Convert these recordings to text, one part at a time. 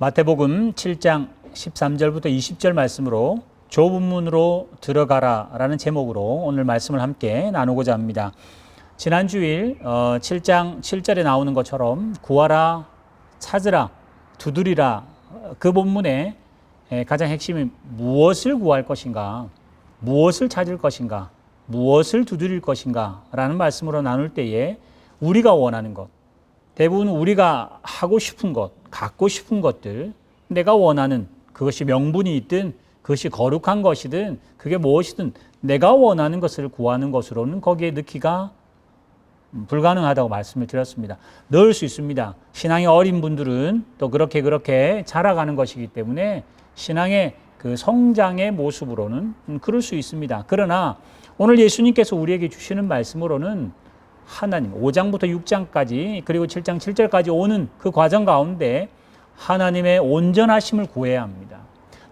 마태복음 7장 13절부터 20절 말씀으로 좁은 문으로 들어가라 라는 제목으로 오늘 말씀을 함께 나누고자 합니다. 지난 주일 7장 7절에 나오는 것처럼 구하라, 찾으라, 두드리라, 그 본문의 가장 핵심이 무엇을 구할 것인가, 무엇을 찾을 것인가, 무엇을 두드릴 것인가 라는 말씀으로 나눌 때에 우리가 원하는 것, 대부분 우리가 하고 싶은 것, 갖고 싶은 것들, 내가 원하는 그것이 명분이 있든 그것이 거룩한 것이든 그게 무엇이든 내가 원하는 것을 구하는 것으로는 거기에 넣기가 불가능하다고 말씀을 드렸습니다. 넣을 수 있습니다. 신앙이 어린 분들은 또 그렇게 자라가는 것이기 때문에 신앙의 그 성장의 모습으로는 그럴 수 있습니다. 그러나 오늘 예수님께서 우리에게 주시는 말씀으로는 하나님 5장부터 6장까지 그리고 7장 7절까지 오는 그 과정 가운데 하나님의 온전하심을 구해야 합니다.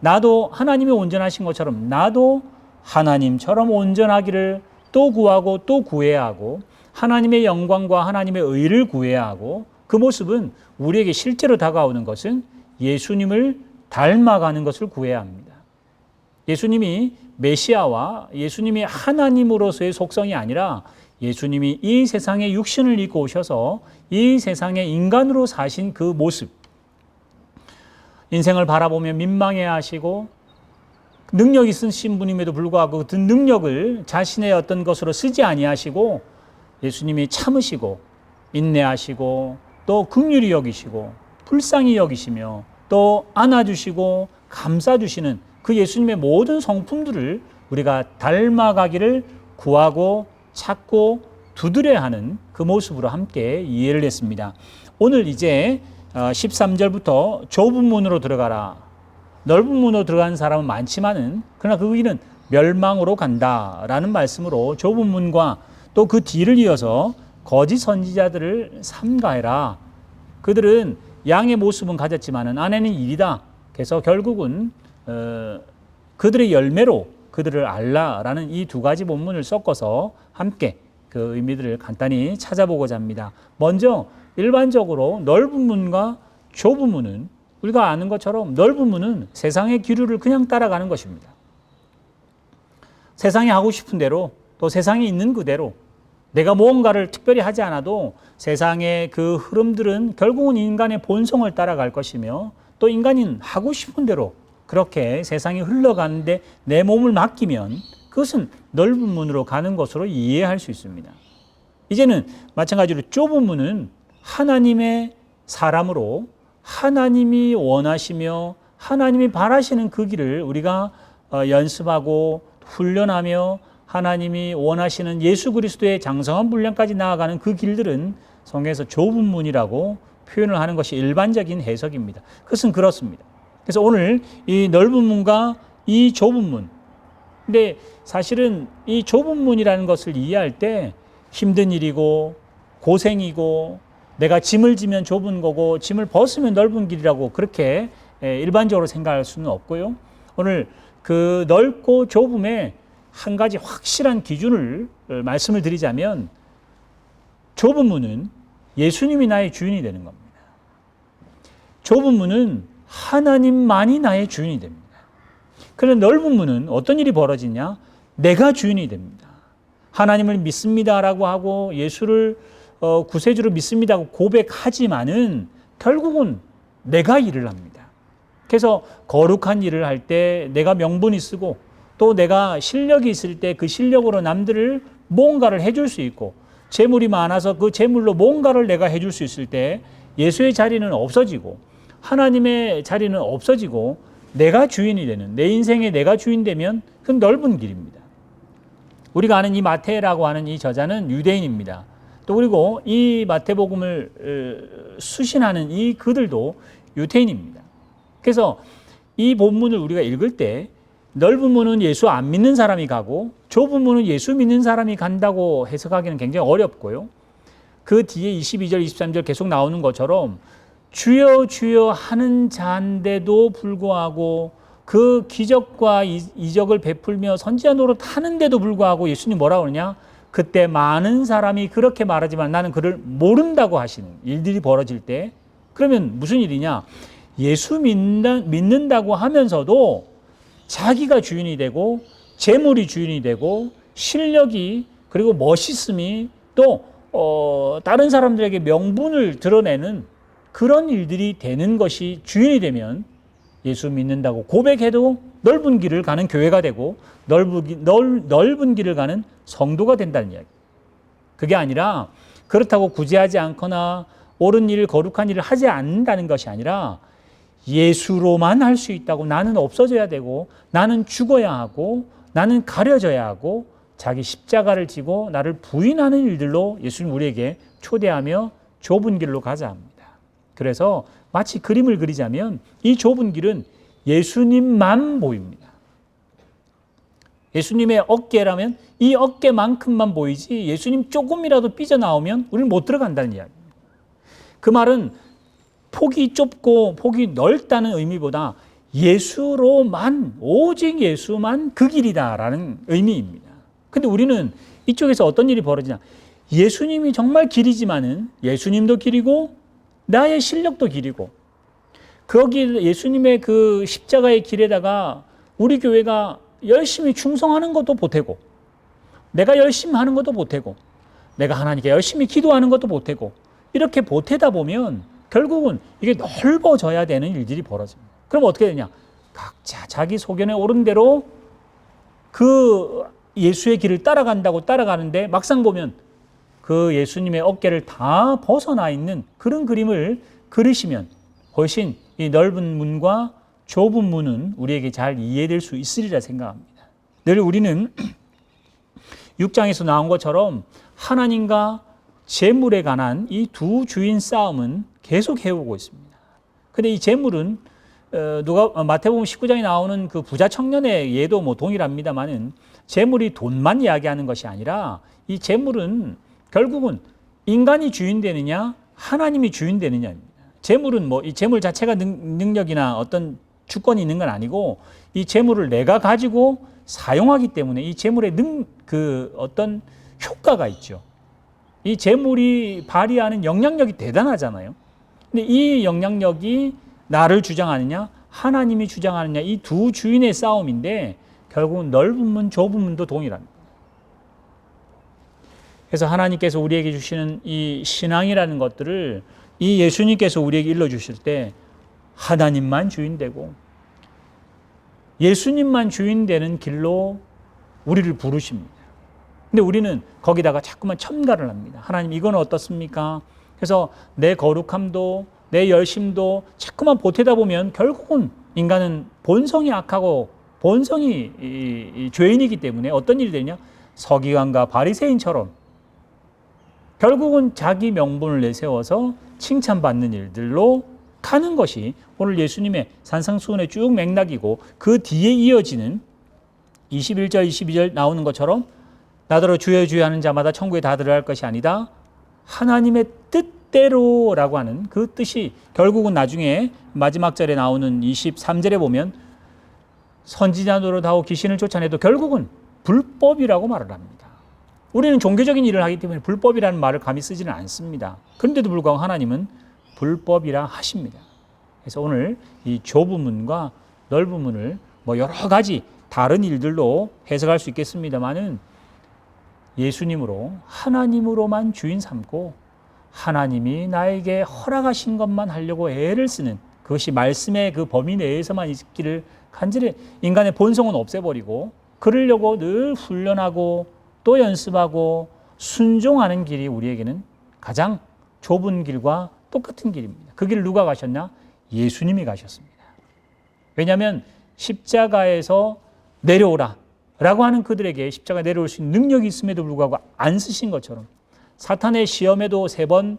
나도 하나님의 온전하신 것처럼 나도 하나님처럼 온전하기를 또 구하고 또 구해야 하고 하나님의 영광과 하나님의 의를 구해야 하고 그 모습은 우리에게 실제로 다가오는 것은 예수님을 닮아가는 것을 구해야 합니다. 예수님이 메시아와 예수님이 하나님으로서의 속성이 아니라 예수님이 이 세상에 육신을 입고 오셔서 이 세상에 인간으로 사신 그 모습, 인생을 바라보며 민망해 하시고 능력이 있으신 분임에도 불구하고 그 능력을 자신의 어떤 것으로 쓰지 아니하시고 예수님이 참으시고 인내하시고 또 긍휼히 여기시고 불쌍히 여기시며 또 안아주시고 감싸주시는 그 예수님의 모든 성품들을 우리가 닮아가기를 구하고 찾고 두드려야 하는 그 모습으로 함께 이해를 했습니다. 오늘 이제 13절부터 좁은 문으로 들어가라. 넓은 문으로 들어가는 사람은 많지만은 그러나 그 길은 멸망으로 간다라는 말씀으로 좁은 문과 또 그 뒤를 이어서 거짓 선지자들을 삼가해라. 그들은 양의 모습은 가졌지만은 안에는 일이다. 그래서 결국은 그들의 열매로 그들을 알라라는 이 두 가지 본문을 섞어서 함께 그 의미들을 간단히 찾아보고자 합니다. 먼저 일반적으로 넓은 문과 좁은 문은 우리가 아는 것처럼 넓은 문은 세상의 기류를 그냥 따라가는 것입니다. 세상이 하고 싶은 대로 또 세상에 있는 그대로 내가 무언가를 특별히 하지 않아도 세상의 그 흐름들은 결국은 인간의 본성을 따라갈 것이며 또 인간인 하고 싶은 대로 그렇게 세상이 흘러가는데 내 몸을 맡기면 그것은 넓은 문으로 가는 것으로 이해할 수 있습니다. 이제는 마찬가지로 좁은 문은 하나님의 사람으로 하나님이 원하시며 하나님이 바라시는 그 길을 우리가 연습하고 훈련하며 하나님이 원하시는 예수 그리스도의 장성한 분량까지 나아가는 그 길들은 성경에서 좁은 문이라고 표현을 하는 것이 일반적인 해석입니다. 그것은 그렇습니다. 그래서 오늘 이 넓은 문과 이 좁은 문, 근데 사실은 이 좁은 문이라는 것을 이해할 때 힘든 일이고 고생이고 내가 짐을 지면 좁은 거고 짐을 벗으면 넓은 길이라고 그렇게 일반적으로 생각할 수는 없고요. 오늘 그 넓고 좁음에 한 가지 확실한 기준을 말씀을 드리자면 좁은 문은 예수님이 나의 주인이 되는 겁니다. 좁은 문은 하나님만이 나의 주인이 됩니다. 그런데 넓은 문은 어떤 일이 벌어지냐? 내가 주인이 됩니다. 하나님을 믿습니다라고 하고 예수를 구세주로 믿습니다고 고백하지만은 결국은 내가 일을 합니다. 그래서 거룩한 일을 할 때 내가 명분이 쓰고 또 내가 실력이 있을 때 그 실력으로 남들을 뭔가를 해줄 수 있고 재물이 많아서 그 재물로 뭔가를 내가 해줄 수 있을 때 예수의 자리는 없어지고 하나님의 자리는 없어지고 내가 주인이 되는 내 인생에 내가 주인 되면 그건 넓은 길입니다. 우리가 아는 이 마태라고 하는 이 저자는 유대인입니다. 또 그리고 이 마태복음을 수신하는 이 그들도 유대인입니다. 그래서 이 본문을 우리가 읽을 때 넓은 문은 예수 안 믿는 사람이 가고 좁은 문은 예수 믿는 사람이 간다고 해석하기는 굉장히 어렵고요. 그 뒤에 22절, 23절 계속 나오는 것처럼 주여 주여 하는 자인데도 불구하고 그 기적과 이적을 베풀며 선지자 노릇 하는데도 불구하고 예수님 뭐라고 그러냐? 그때 많은 사람이 그렇게 말하지만 나는 그를 모른다고 하시는 일들이 벌어질 때 그러면 무슨 일이냐? 예수 믿는다고 하면서도 자기가 주인이 되고 재물이 주인이 되고 실력이 그리고 멋있음이 또 다른 사람들에게 명분을 드러내는 그런 일들이 되는 것이 주인이 되면 예수 믿는다고 고백해도 넓은 길을 가는 교회가 되고 넓은 길을 가는 성도가 된다는 이야기. 그게 아니라 그렇다고 구제하지 않거나 옳은 일, 거룩한 일을 하지 않는다는 것이 아니라 예수로만 할 수 있다고 나는 없어져야 되고 나는 죽어야 하고 나는 가려져야 하고 자기 십자가를 지고 나를 부인하는 일들로 예수님 우리에게 초대하며 좁은 길로 가자 합니다. 그래서 마치 그림을 그리자면 이 좁은 길은 예수님만 보입니다. 예수님의 어깨라면 이 어깨만큼만 보이지 예수님 조금이라도 삐져나오면 우리는 못 들어간다는 이야기입니다. 그 말은 폭이 좁고 폭이 넓다는 의미보다 예수로만, 오직 예수만 그 길이다라는 의미입니다. 근데 우리는 이쪽에서 어떤 일이 벌어지냐? 예수님이 정말 길이지만은 예수님도 길이고 나의 실력도 길이고 거기 예수님의 그 십자가의 길에다가 우리 교회가 열심히 충성하는 것도 보태고 내가 열심히 하는 것도 보태고 내가 하나님께 열심히 기도하는 것도 보태고 이렇게 보태다 보면 결국은 이게 넓어져야 되는 일들이 벌어집니다. 그럼 어떻게 되냐? 각자 자기 소견에 오른 대로 그 예수의 길을 따라간다고 따라가는데 막상 보면 그 예수님의 어깨를 다 벗어나 있는 그런 그림을 그리시면 훨씬 이 넓은 문과 좁은 문은 우리에게 잘 이해될 수 있으리라 생각합니다. 늘 우리는 6장에서 나온 것처럼 하나님과 재물에 관한 이 두 주인 싸움은 계속 해오고 있습니다. 근데 이 재물은 마태복음 19장에 나오는 그 부자 청년의 예도 뭐 동일합니다만은 재물이 돈만 이야기하는 것이 아니라 이 재물은 결국은 인간이 주인 되느냐 하나님이 주인 되느냐입니다. 재물은 뭐 이 재물 자체가 능력이나 어떤 주권이 있는 건 아니고 이 재물을 내가 가지고 사용하기 때문에 이 재물의 어떤 효과가 있죠. 이 재물이 발휘하는 영향력이 대단하잖아요. 근데 이 영향력이 나를 주장하느냐 하나님이 주장하느냐 이 두 주인의 싸움인데 결국은 넓은 문 좁은 문도 동일합니다. 그래서 하나님께서 우리에게 주시는 이 신앙이라는 것들을 이 예수님께서 우리에게 일러주실 때 하나님만 주인 되고 예수님만 주인 되는 길로 우리를 부르십니다. 근데 우리는 거기다가 자꾸만 첨가를 합니다. 하나님 이건 어떻습니까? 그래서 내 거룩함도 내 열심도 자꾸만 보태다 보면 결국은 인간은 본성이 악하고 본성이 이 죄인이기 때문에 어떤 일이 되냐? 서기관과 바리새인처럼 결국은 자기 명분을 내세워서 칭찬받는 일들로 가는 것이 오늘 예수님의 산상수훈의 쭉 맥락이고 그 뒤에 이어지는 21절 22절 나오는 것처럼 나더러 주여 주여 하는 자마다 천국에 다 들어갈 것이 아니다. 하나님의 뜻대로라고 하는 그 뜻이 결국은 나중에 마지막 절에 나오는 23절에 보면 선지자 노릇하고 귀신을 쫓아내도 결국은 불법이라고 말을 합니다. 우리는 종교적인 일을 하기 때문에 불법이라는 말을 감히 쓰지는 않습니다. 그런데도 불구하고 하나님은 불법이라 하십니다. 그래서 오늘 이 좁은 문과 넓은 문을 뭐 여러 가지 다른 일들로 해석할 수 있겠습니다만은 예수님으로 하나님으로만 주인 삼고 하나님이 나에게 허락하신 것만 하려고 애를 쓰는 그것이 말씀의 그 범위 내에서만 있기를 간절히 인간의 본성은 없애버리고 그러려고 늘 훈련하고 또 연습하고 순종하는 길이 우리에게는 가장 좁은 길과 똑같은 길입니다. 그 길을 누가 가셨냐? 예수님이 가셨습니다. 왜냐하면 십자가에서 내려오라 라고 하는 그들에게 십자가 내려올 수 있는 능력이 있음에도 불구하고 안 쓰신 것처럼 사탄의 시험에도 3번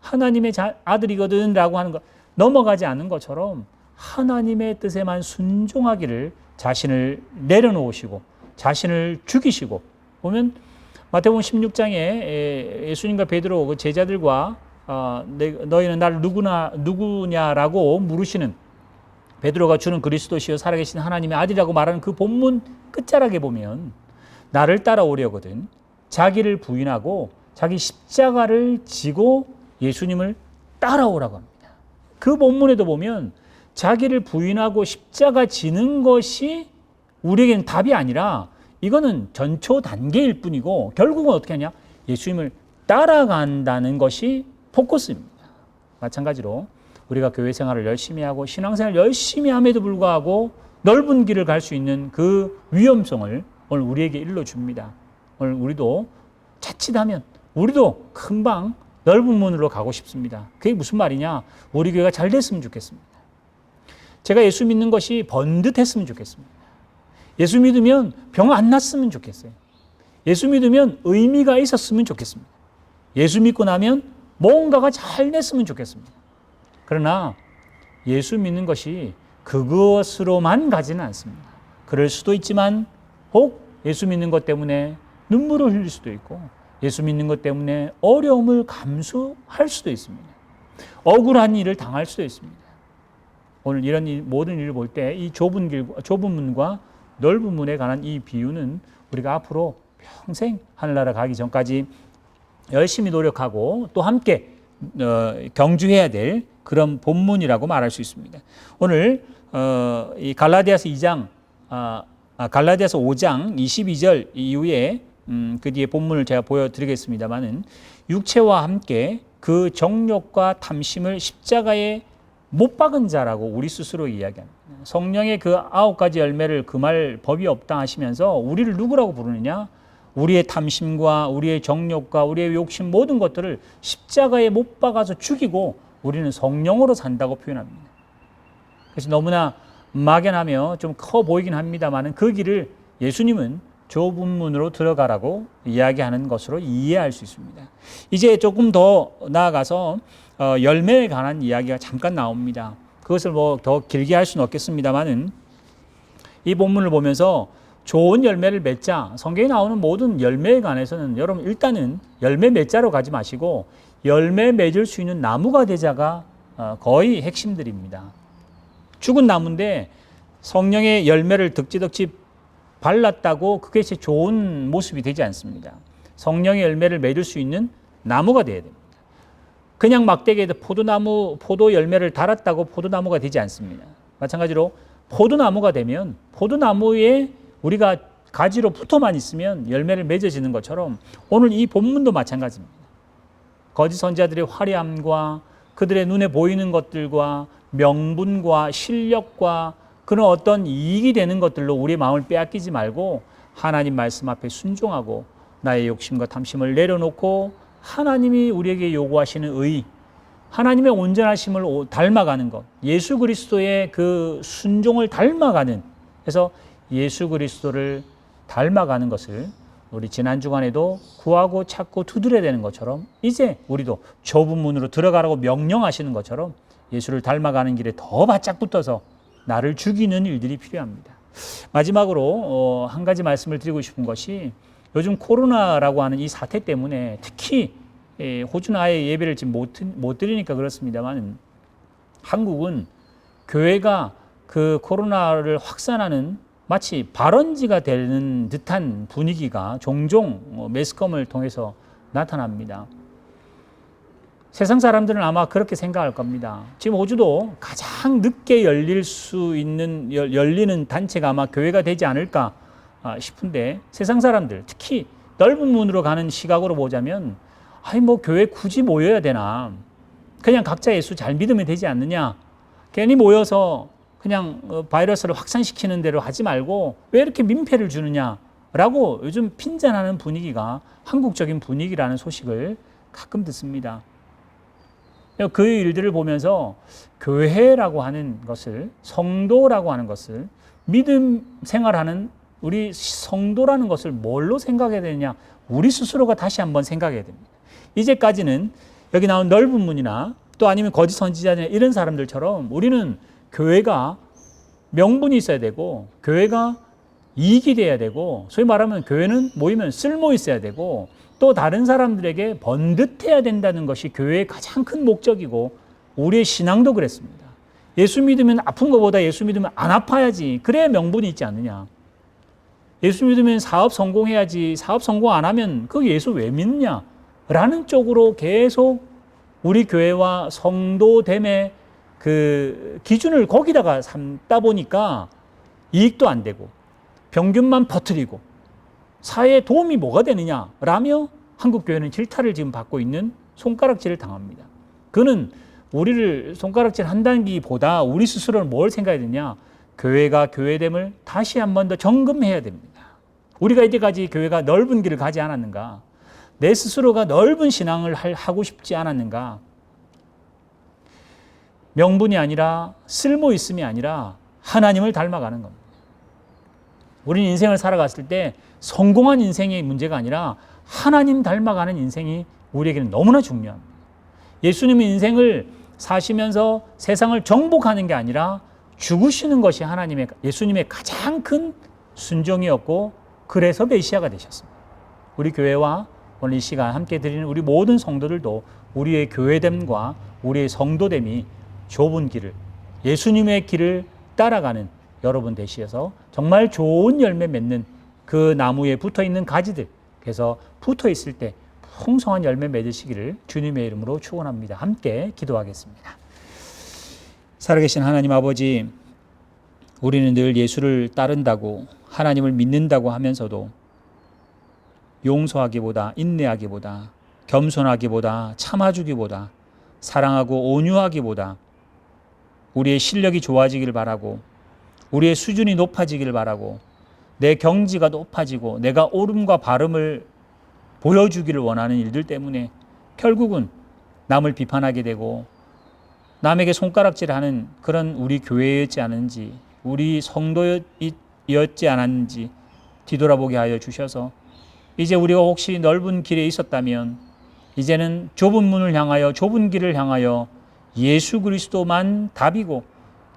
하나님의 아들이거든 라고 하는 것 넘어가지 않는 것처럼 하나님의 뜻에만 순종하기를 자신을 내려놓으시고 자신을 죽이시고 보면 마태복음 16장에 예수님과 베드로 그 제자들과 너희는 나를 누구냐라고 물으시는 베드로가 주는 그리스도시요 살아계신 하나님의 아들이라고 말하는 그 본문 끝자락에 보면 나를 따라오려거든 자기를 부인하고 자기 십자가를 지고 예수님을 따라오라고 합니다. 그 본문에도 보면 자기를 부인하고 십자가 지는 것이 우리에게는 답이 아니라 이거는 전초 단계일 뿐이고 결국은 어떻게 하냐? 예수님을 따라간다는 것이 포커스입니다. 마찬가지로 우리가 교회 생활을 열심히 하고 신앙생활을 열심히 함에도 불구하고 넓은 길을 갈 수 있는 그 위험성을 오늘 우리에게 일러줍니다. 오늘 우리도 자칫하면 우리도 금방 넓은 문으로 가고 싶습니다. 그게 무슨 말이냐? 우리 교회가 잘 됐으면 좋겠습니다. 제가 예수 믿는 것이 번듯했으면 좋겠습니다. 예수 믿으면 병 안 났으면 좋겠어요. 예수 믿으면 의미가 있었으면 좋겠습니다. 예수 믿고 나면 뭔가가 잘 됐으면 좋겠습니다. 그러나 예수 믿는 것이 그것으로만 가지는 않습니다. 그럴 수도 있지만 혹 예수 믿는 것 때문에 눈물을 흘릴 수도 있고 예수 믿는 것 때문에 어려움을 감수할 수도 있습니다. 억울한 일을 당할 수도 있습니다. 오늘 이런 모든 일을 볼 때 이 좁은 문과 넓은 문에 관한 이 비유는 우리가 앞으로 평생 하늘나라 가기 전까지 열심히 노력하고 또 함께 경주해야 될 그런 본문이라고 말할 수 있습니다. 오늘 이 갈라디아서 5장 22절 이후에 그 뒤에 본문을 제가 보여드리겠습니다만은 육체와 함께 그 정욕과 탐심을 십자가에 못 박은 자라고 우리 스스로 이야기합니다. 성령의 그 9가지 열매를 금할 법이 없다 하시면서 우리를 누구라고 부르느냐? 우리의 탐심과 우리의 정욕과 우리의 욕심 모든 것들을 십자가에 못 박아서 죽이고 우리는 성령으로 산다고 표현합니다. 그래서 너무나 막연하며 좀 커 보이긴 합니다만 그 길을 예수님은 좁은 문으로 들어가라고 이야기하는 것으로 이해할 수 있습니다. 이제 조금 더 나아가서 열매에 관한 이야기가 잠깐 나옵니다. 그것을 뭐 더 길게 할 수는 없겠습니다만은 이 본문을 보면서 좋은 열매를 맺자, 성경에 나오는 모든 열매에 관해서는 여러분 일단은 열매 맺자로 가지 마시고 열매 맺을 수 있는 나무가 되자가 거의 핵심들입니다. 죽은 나무인데 성령의 열매를 덕지덕지 발랐다고 그것이 좋은 모습이 되지 않습니다. 성령의 열매를 맺을 수 있는 나무가 되어야 됩니다. 그냥 막대기에다 포도 열매를 달았다고 포도나무가 되지 않습니다. 마찬가지로 포도나무가 되면 포도나무에 우리가 가지로 붙어만 있으면 열매를 맺어지는 것처럼 오늘 이 본문도 마찬가지입니다. 거짓 선지자들의 화려함과 그들의 눈에 보이는 것들과 명분과 실력과 그런 어떤 이익이 되는 것들로 우리의 마음을 빼앗기지 말고 하나님 말씀 앞에 순종하고 나의 욕심과 탐심을 내려놓고 하나님이 우리에게 요구하시는 의, 하나님의 온전하심을 닮아가는 것, 예수 그리스도의 그 순종을 닮아가는, 그래서 예수 그리스도를 닮아가는 것을 우리 지난 주간에도 구하고 찾고 두드려야 되는 것처럼 이제 우리도 좁은 문으로 들어가라고 명령하시는 것처럼 예수를 닮아가는 길에 더 바짝 붙어서 나를 죽이는 일들이 필요합니다. 마지막으로 한 가지 말씀을 드리고 싶은 것이 요즘 코로나라고 하는 이 사태 때문에 특히 호주는 아예 예배를 지금 못 드리니까 그렇습니다만 한국은 교회가 그 코로나를 확산하는 마치 발원지가 되는 듯한 분위기가 종종 매스컴을 통해서 나타납니다. 세상 사람들은 아마 그렇게 생각할 겁니다. 지금 호주도 가장 늦게 열리는 단체가 아마 교회가 되지 않을까 싶은데 세상 사람들, 특히 넓은 문으로 가는 시각으로 보자면 교회 굳이 모여야 되나? 그냥 각자 예수 잘 믿으면 되지 않느냐? 괜히 모여서 그냥 바이러스를 확산시키는 대로 하지 말고 왜 이렇게 민폐를 주느냐라고 요즘 핀잔하는 분위기가 한국적인 분위기라는 소식을 가끔 듣습니다. 그 일들을 보면서 교회라고 하는 것을, 성도라고 하는 것을, 믿음 생활하는 우리 성도라는 것을 뭘로 생각해야 되느냐? 우리 스스로가 다시 한번 생각해야 됩니다. 이제까지는 여기 나온 넓은 문이나 또 아니면 거짓 선지자나 이런 사람들처럼 우리는 교회가 명분이 있어야 되고 교회가 이익이 돼야 되고 소위 말하면 교회는 모이면 쓸모 있어야 되고 또 다른 사람들에게 번듯해야 된다는 것이 교회의 가장 큰 목적이고 우리의 신앙도 그랬습니다. 예수 믿으면 아픈 것보다 예수 믿으면 안 아파야지. 그래야 명분이 있지 않느냐. 예수 믿으면 사업 성공해야지. 사업 성공 안 하면 그 예수 왜 믿느냐 라는 쪽으로 계속 우리 교회와 성도됨의 그 기준을 거기다가 삼다 보니까 이익도 안 되고 병균만 퍼뜨리고 사회에 도움이 뭐가 되느냐라며 한국교회는 질타를 지금 받고 있는 손가락질을 당합니다. 그는 우리를 손가락질 한다기보다 우리 스스로는 뭘 생각해야 되냐? 교회가 교회됨을 다시 한 번 더 점검해야 됩니다. 우리가 이때까지 교회가 넓은 길을 가지 않았는가? 내 스스로가 넓은 신앙을 하고 싶지 않았는가? 명분이 아니라 쓸모 있음이 아니라 하나님을 닮아가는 겁니다. 우리는 인생을 살아갔을 때 성공한 인생의 문제가 아니라 하나님 닮아가는 인생이 우리에게는 너무나 중요합니다. 예수님의 인생을 사시면서 세상을 정복하는 게 아니라 죽으시는 것이 예수님의 가장 큰 순종이었고 그래서 메시아가 되셨습니다. 우리 교회와 오늘 이 시간 함께 드리는 우리 모든 성도들도 우리의 교회됨과 우리의 성도됨이 좁은 길을, 예수님의 길을 따라가는 여러분 되시어서 정말 좋은 열매 맺는 그 나무에 붙어있는 가지들, 그래서 붙어있을 때 풍성한 열매 맺으시기를 주님의 이름으로 축원합니다. 함께 기도하겠습니다. 살아계신 하나님 아버지, 우리는 늘 예수를 따른다고 하나님을 믿는다고 하면서도 용서하기보다 인내하기보다 겸손하기보다 참아주기보다 사랑하고 온유하기보다 우리의 실력이 좋아지기를 바라고 우리의 수준이 높아지기를 바라고 내 경지가 높아지고 내가 옳음과 바름을 보여주기를 원하는 일들 때문에 결국은 남을 비판하게 되고 남에게 손가락질하는 그런 우리 교회였지 않은지 우리 성도였지 않았는지 뒤돌아보게 하여 주셔서 이제 우리가 혹시 넓은 길에 있었다면 이제는 좁은 문을 향하여 좁은 길을 향하여 예수 그리스도만 답이고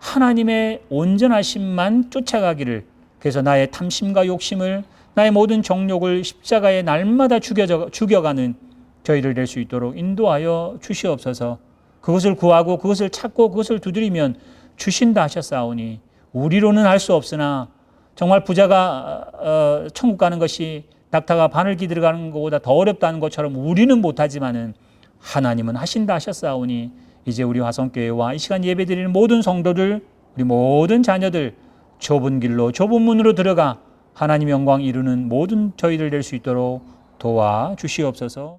하나님의 온전하심만 쫓아가기를, 그래서 나의 탐심과 욕심을 나의 모든 정욕을 십자가에 날마다 죽여가는 저희들 될 수 있도록 인도하여 주시옵소서. 그것을 구하고 그것을 찾고 그것을 두드리면 주신다 하셨사오니 우리로는 할 수 없으나 정말 부자가 천국 가는 것이 낙타가 바늘기 들어가는 것보다 더 어렵다는 것처럼 우리는 못하지만은 하나님은 하신다 하셨사오니 이제 우리 화성교회와 이 시간 예배드리는 모든 성도들, 우리 모든 자녀들 좁은 길로 좁은 문으로 들어가 하나님 영광 이루는 모든 저희들 될 수 있도록 도와주시옵소서.